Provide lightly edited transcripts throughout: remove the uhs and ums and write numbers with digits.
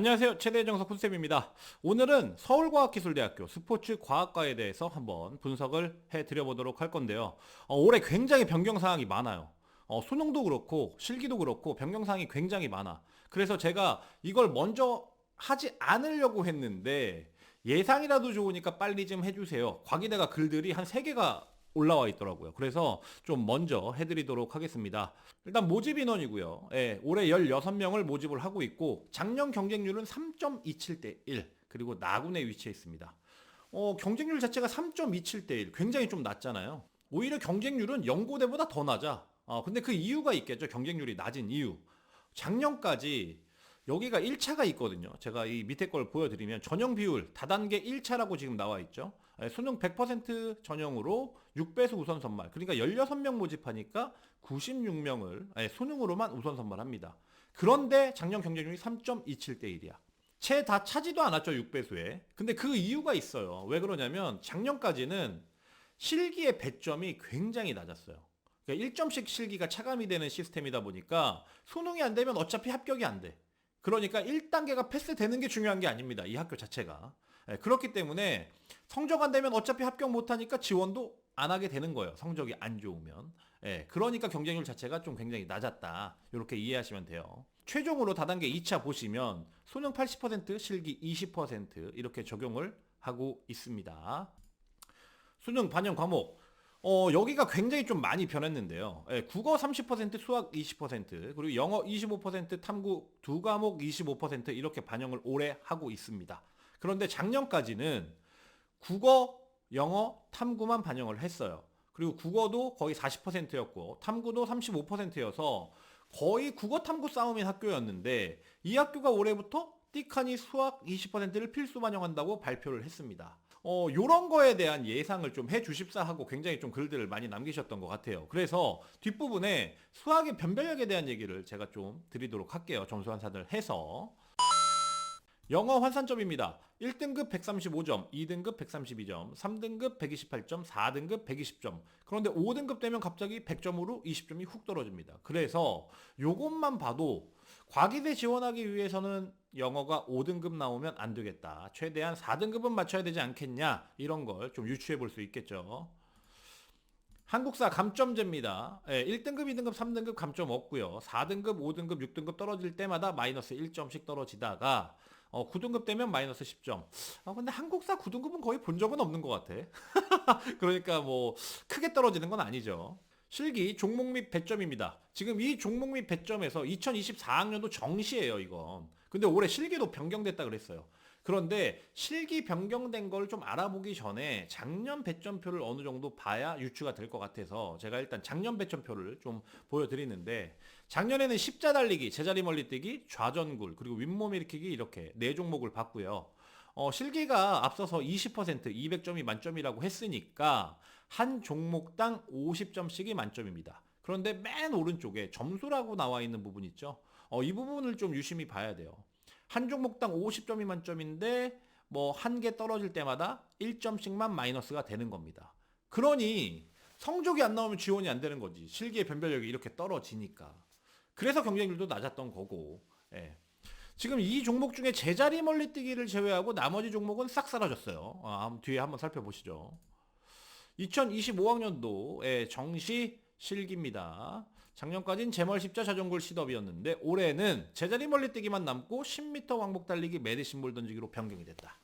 안녕하세요. 최대정석 쿤쌤입니다. 오늘은 서울과학기술대학교 스포츠과학과에 대해서 한번 분석을 해드려보도록 할 건데요. 올해 굉장히 변경사항이 많아요. 수능도 그렇고 실기도 그렇고 변경사항이 굉장히 많아. 그래서 제가 이걸 먼저 하지 않으려고 했는데 예상이라도 좋으니까 빨리 좀 해주세요. 과기대가 글들이 한 3개가 올라와 있더라고요. 그래서 좀 먼저 해드리도록 하겠습니다. 일단 모집 인원이고요. 예, 올해 16명을 모집을 하고 있고 작년 경쟁률은 3.27대 1. 그리고 나군에 위치해 있습니다. 경쟁률 자체가 3.27대 1. 굉장히 좀 낮잖아요. 오히려 경쟁률은 연고대보다 더 낮아. 근데 그 이유가 있겠죠. 경쟁률이 낮은 이유. 작년까지 여기가 1차가 있거든요. 제가 이 밑에 걸 보여드리면 전형 비율 다단계 1차라고 지금 나와 있죠. 수능 100% 전형으로 6배수 우선 선발. 그러니까 16명 모집하니까 96명을 수능으로만 우선 선발합니다. 그런데 작년 경쟁률이 3.27대 1이야. 채 다 차지도 않았죠, 6배수에. 근데 그 이유가 있어요. 왜 그러냐면 작년까지는 실기의 배점이 굉장히 낮았어요. 그러니까 1점씩 실기가 차감이 되는 시스템이다 보니까 수능이 안 되면 어차피 합격이 안 돼. 그러니까 1단계가 패스되는 게 중요한 게 아닙니다. 이 학교 자체가. 그렇기 때문에 성적 안 되면 어차피 합격 못하니까 지원도 안 하게 되는 거예요. 성적이 안 좋으면. 그러니까 경쟁률 자체가 좀 굉장히 낮았다. 이렇게 이해하시면 돼요. 최종으로 다단계 2차 보시면 수능 80%, 실기 20% 이렇게 적용을 하고 있습니다. 수능 반영 과목. 여기가 굉장히 좀 많이 변했는데요. 국어 30%, 수학 20%, 그리고 영어 25%, 탐구 두 과목 25% 이렇게 반영을 올해 하고 있습니다. 그런데 작년까지는 국어, 영어, 탐구만 반영을 했어요. 그리고 국어도 거의 40%였고 탐구도 35%여서 거의 국어 탐구 싸움인 학교였는데 이 학교가 올해부터 띠카니 수학 20%를 필수 반영한다고 발표를 했습니다. 요런 거에 대한 예상을 좀 해주십사 하고 굉장히 좀 글들을 많이 남기셨던 것 같아요. 그래서 뒷부분에 수학의 변별력에 대한 얘기를 제가 좀 드리도록 할게요. 점수 환산을 해서. 영어 환산점입니다. 1등급 135점, 2등급 132점, 3등급 128점, 4등급 120점. 그런데 5등급 되면 갑자기 100점으로 20점이 훅 떨어집니다. 그래서 요것만 봐도 과기대 지원하기 위해서는 영어가 5등급 나오면 안 되겠다. 최대한 4등급은 맞춰야 되지 않겠냐. 이런 걸 좀 유추해 볼 수 있겠죠. 한국사 감점제입니다. 1등급, 2등급, 3등급 감점 없고요. 4등급, 5등급, 6등급 떨어질 때마다 마이너스 1점씩 떨어지다가 9등급 되면 마이너스 10점. 근데 한국사 9등급은 거의 본 적은 없는 것 같아. 그러니까 뭐 크게 떨어지는 건 아니죠. 실기 종목 및 배점입니다. 지금 이 종목 및 배점에서 2024학년도 정시예요, 이건. 근데 올해 실기도 변경됐다 그랬어요. 그런데 실기 변경된 걸 좀 알아보기 전에 작년 배점표를 어느 정도 봐야 유추가 될 것 같아서 제가 일단 작년 배점표를 좀 보여드리는데 작년에는 십자 달리기, 제자리 멀리뛰기, 좌전굴, 그리고 윗몸 일으키기 이렇게 4종목을 봤고요. 실기가 앞서서 20% 200점이 만점이라고 했으니까 한 종목당 50점씩이 만점입니다. 그런데 맨 오른쪽에 점수라고 나와 있는 부분 있죠. 이 부분을 좀 유심히 봐야 돼요. 한 종목당 50점이 만점인데 뭐 한 개 떨어질 때마다 1점씩만 마이너스가 되는 겁니다. 그러니 성적이 안 나오면 지원이 안 되는 거지. 실기의 변별력이 이렇게 떨어지니까. 그래서 경쟁률도 낮았던 거고. 예. 지금 이 종목 중에 제자리 멀리뛰기를 제외하고 나머지 종목은 싹 사라졌어요. 뒤에 한번 살펴보시죠. 2025학년도의 정시 실기입니다. 작년까지는 제멀 십자 자전거 시덥이었는데 올해는 제자리 멀리뛰기만 남고 10m 왕복 달리기 메디신볼 던지기로 변경이 됐다.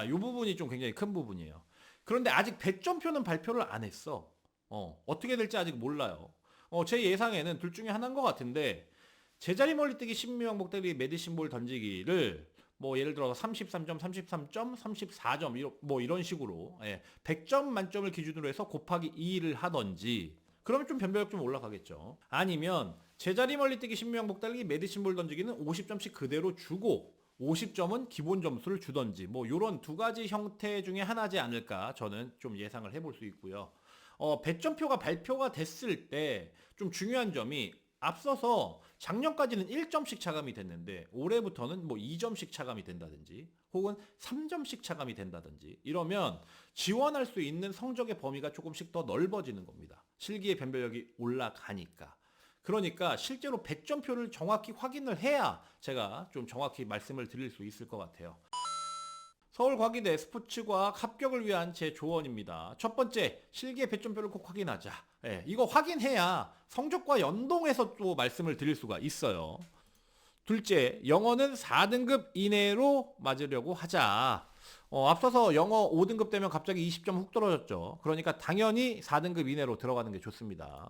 이 부분이 좀 굉장히 큰 부분이에요. 그런데 아직 배점표는 발표를 안 했어. 어떻게 될지 아직 몰라요. 제 예상에는 둘 중에 하나인 것 같은데 제자리 멀리뛰기 10m 왕복 달리기 메디신볼 던지기를 뭐 예를 들어서 33점, 33점, 34점 뭐 이런 식으로 100점 만점을 기준으로 해서 곱하기 2를 하던지 그러면 좀 변별력 좀 올라가겠죠. 아니면 제자리 멀리뛰기 10m 왕복 달리기 메디신볼 던지기는 50점씩 그대로 주고 50점은 기본 점수를 주던지 뭐 이런 두 가지 형태 중에 하나지 않을까 저는 좀 예상을 해볼 수 있고요. 배점표가 발표가 됐을 때 좀 중요한 점이 앞서서 작년까지는 1점씩 차감이 됐는데 올해부터는 뭐 2점씩 차감이 된다든지 혹은 3점씩 차감이 된다든지 이러면 지원할 수 있는 성적의 범위가 조금씩 더 넓어지는 겁니다. 실기의 변별력이 올라가니까. 그러니까 실제로 배점표를 정확히 확인을 해야 제가 좀 정확히 말씀을 드릴 수 있을 것 같아요. 서울과기대 스포츠과학 합격을 위한 제 조언입니다. 첫 번째, 실기의 배점표를 꼭 확인하자. 이거 확인해야 성적과 연동해서 또 말씀을 드릴 수가 있어요. 둘째, 영어는 4등급 이내로 맞으려고 하자. 앞서서 영어 5등급 되면 갑자기 20점 훅 떨어졌죠. 그러니까 당연히 4등급 이내로 들어가는 게 좋습니다.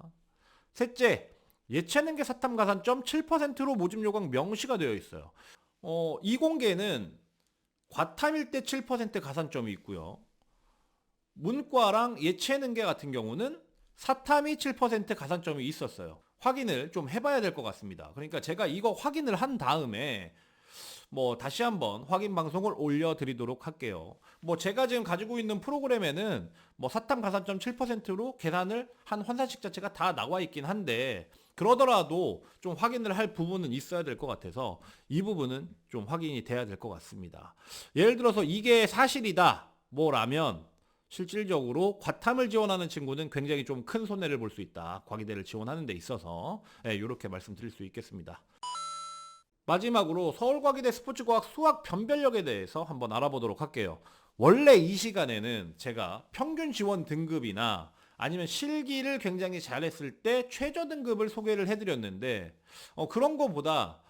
셋째, 예체능계 사탐 가산점 7%로 모집 요강 명시가 되어 있어요. 이공계는 과탐일 때 7% 가산점이 있고요. 문과랑 예체능계 같은 경우는 사탐이 7% 가산점이 있었어요. 확인을 좀 해봐야 될 것 같습니다. 그러니까 제가 이거 확인을 한 다음에 다시 한번 확인 방송을 올려드리도록 할게요. 제가 지금 가지고 있는 프로그램에는 사탐 가산점 7%로 계산을 한 환산식 자체가 다 나와 있긴 한데, 그러더라도 좀 확인을 할 부분은 있어야 될 것 같아서 이 부분은 좀 확인이 돼야 될 것 같습니다. 예를 들어서 이게 사실이다 라면 실질적으로 과탐을 지원하는 친구는 굉장히 좀 큰 손해를 볼 수 있다. 과기대를 지원하는 데 있어서 이렇게 말씀드릴 수 있겠습니다. 마지막으로 서울과기대 스포츠과학 수학 변별력에 대해서 한번 알아보도록 할게요. 원래 이 시간에는 제가 평균 지원 등급이나 아니면 실기를 굉장히 잘했을 때 최저 등급을 소개를 해드렸는데, 그런 거보다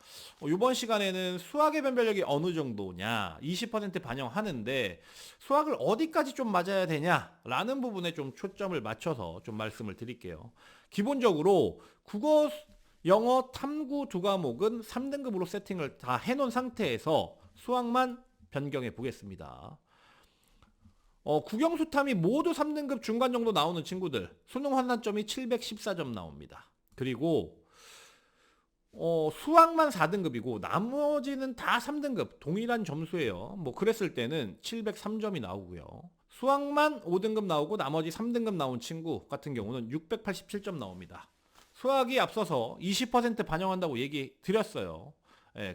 이번 시간에는 수학의 변별력이 어느 정도냐 20% 반영하는데 수학을 어디까지 좀 맞아야 되냐라는 부분에 좀 초점을 맞춰서 좀 말씀을 드릴게요. 기본적으로 국어, 영어, 탐구 두 과목은 3등급으로 세팅을 다 해놓은 상태에서 수학만 변경해 보겠습니다. 국영수탐이 모두 3등급 중간 정도 나오는 친구들 수능 환산점이 714점 나옵니다. 그리고 수학만 4등급이고 나머지는 다 3등급 동일한 점수예요. 그랬을 때는 703점이 나오고요. 수학만 5등급 나오고 나머지 3등급 나온 친구 같은 경우는 687점 나옵니다. 수학이 앞서서 20% 반영한다고 얘기 드렸어요.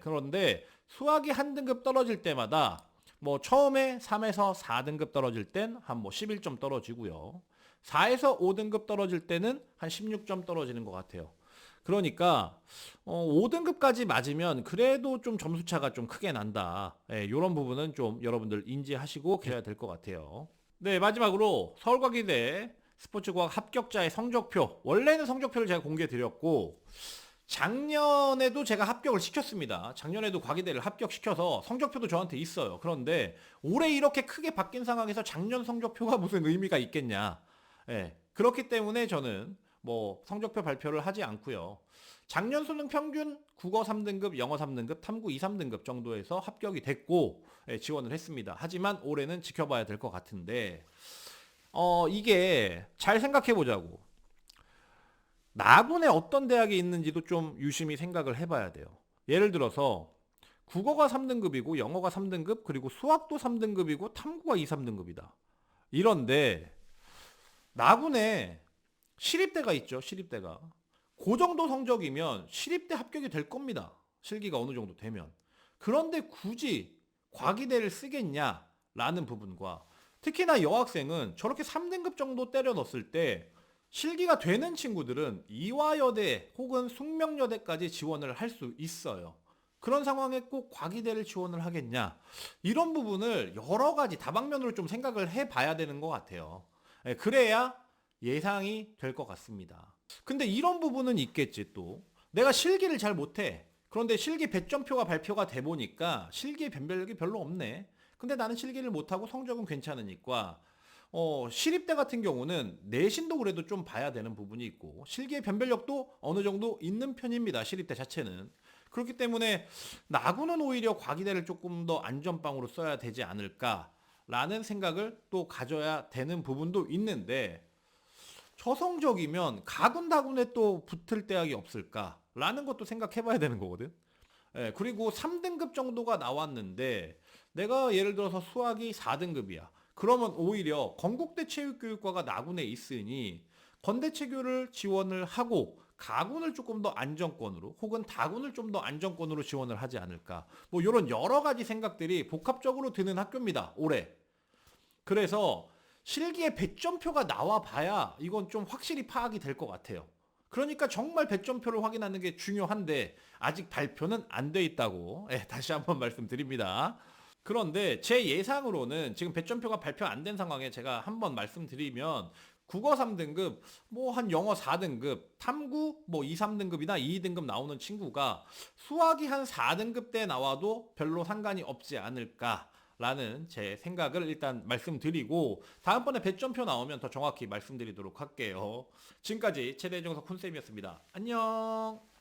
그런데 수학이 한 등급 떨어질 때마다 처음에 3에서 4등급 떨어질 땐 한 11점 떨어지고요. 4에서 5등급 떨어질 때는 한 16점 떨어지는 것 같아요. 그러니까 5등급까지 맞으면 그래도 좀 점수차가 좀 크게 난다. 이런 부분은 좀 여러분들 인지하시고 계셔야 될 것 같아요. 네, 마지막으로 서울과기대 스포츠과학 합격자의 성적표. 원래는 성적표를 제가 공개해 드렸고 작년에도 제가 합격을 시켰습니다. 작년에도 과기대를 합격시켜서 성적표도 저한테 있어요. 그런데 올해 이렇게 크게 바뀐 상황에서 작년 성적표가 무슨 의미가 있겠냐. 그렇기 때문에 저는 성적표 발표를 하지 않고요. 작년 수능 평균 국어 3등급, 영어 3등급, 탐구 2, 3등급 정도에서 합격이 됐고 지원을 했습니다. 하지만 올해는 지켜봐야 될 것 같은데 이게 잘 생각해 보자고. 나군에 어떤 대학이 있는지도 좀 유심히 생각을 해봐야 돼요. 예를 들어서 국어가 3등급이고 영어가 3등급 그리고 수학도 3등급이고 탐구가 2, 3등급이다. 이런데 나군에 시립대가 있죠. 시립대가. 그 정도 성적이면 시립대 합격이 될 겁니다. 실기가 어느 정도 되면. 그런데 굳이 과기대를 쓰겠냐라는 부분과 특히나 여학생은 저렇게 3등급 정도 때려 넣었을 때 실기가 되는 친구들은 이화여대 혹은 숙명여대까지 지원을 할 수 있어요. 그런 상황에 꼭 과기대를 지원을 하겠냐? 이런 부분을 여러 가지 다방면으로 좀 생각을 해봐야 되는 것 같아요. 그래야 예상이 될 것 같습니다. 근데 이런 부분은 있겠지 또. 내가 실기를 잘 못해. 그런데 실기 배점표가 발표가 돼 보니까 실기의 변별력이 별로 없네. 근데 나는 실기를 못하고 성적은 괜찮으니까 시립대 같은 경우는 내신도 그래도 좀 봐야 되는 부분이 있고 실기의 변별력도 어느 정도 있는 편입니다. 시립대 자체는. 그렇기 때문에 나군은 오히려 과기대를 조금 더 안전빵으로 써야 되지 않을까라는 생각을 또 가져야 되는 부분도 있는데 저 성적이면 가군다군에 또 붙을 대학이 없을까라는 것도 생각해 봐야 되는 거거든. 그리고 3등급 정도가 나왔는데 내가 예를 들어서 수학이 4등급이야. 그러면 오히려 건국대 체육교육과가 나군에 있으니 건대체교를 지원을 하고 가군을 조금 더 안정권으로 혹은 다군을 좀 더 안정권으로 지원을 하지 않을까. 이런 여러 가지 생각들이 복합적으로 드는 학교입니다. 올해. 그래서 실기의 배점표가 나와 봐야 이건 좀 확실히 파악이 될 것 같아요. 그러니까 정말 배점표를 확인하는 게 중요한데 아직 발표는 안 돼 있다고 다시 한번 말씀드립니다. 그런데 제 예상으로는 지금 배점표가 발표 안 된 상황에 제가 한번 말씀드리면 국어 3등급, 뭐 한 영어 4등급, 탐구 뭐 2, 3등급이나 2등급 나오는 친구가 수학이 한 4등급 때 나와도 별로 상관이 없지 않을까. 라는 제 생각을 일단 말씀드리고 다음번에 배점표 나오면 더 정확히 말씀드리도록 할게요. 지금까지 최대중석 콘쌤이었습니다. 안녕.